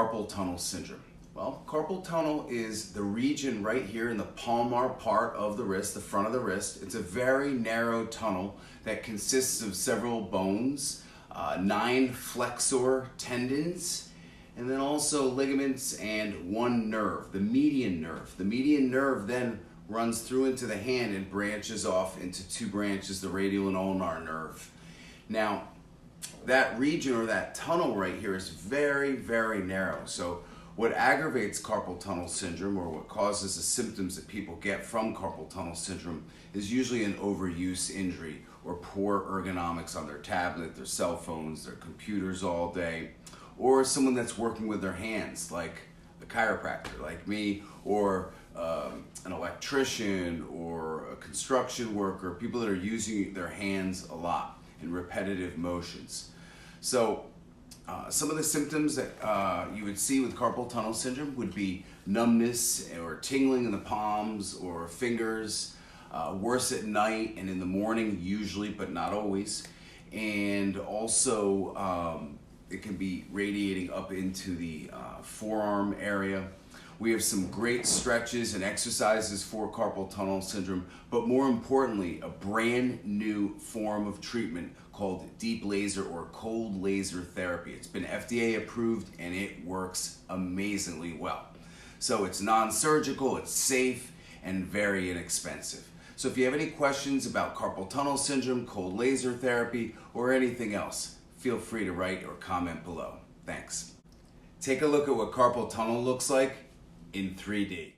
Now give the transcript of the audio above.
carpal tunnel syndrome? Well, carpal tunnel is the region right here in the palmar part of the wrist, the front of the wrist. It's a very narrow tunnel that consists of several bones, 9 flexor tendons, and then also ligaments and one nerve, the median nerve. The median nerve then runs through into the hand and branches off into 2 branches, the radial and ulnar nerve. Now, that region or that tunnel right here is very, very narrow. So what aggravates carpal tunnel syndrome, or what causes the symptoms that people get from carpal tunnel syndrome, is usually an overuse injury or poor ergonomics on their tablet, their cell phones, their computers all day, or someone that's working with their hands, like a chiropractor like me, or an electrician, or a construction worker, people that are using their hands a lot in repetitive motions. So some of the symptoms that you would see with carpal tunnel syndrome would be numbness or tingling in the palms or fingers, worse at night and in the morning usually, but not always. And also it can be radiating up into the forearm area. We have some great stretches and exercises for carpal tunnel syndrome, but more importantly, a brand new form of treatment called deep laser or cold laser therapy. It's been FDA approved and it works amazingly well. So it's non-surgical, it's safe, and very inexpensive. So if you have any questions about carpal tunnel syndrome, cold laser therapy, or anything else, feel free to write or comment below. Thanks. Take a look at what carpal tunnel looks like in 3D.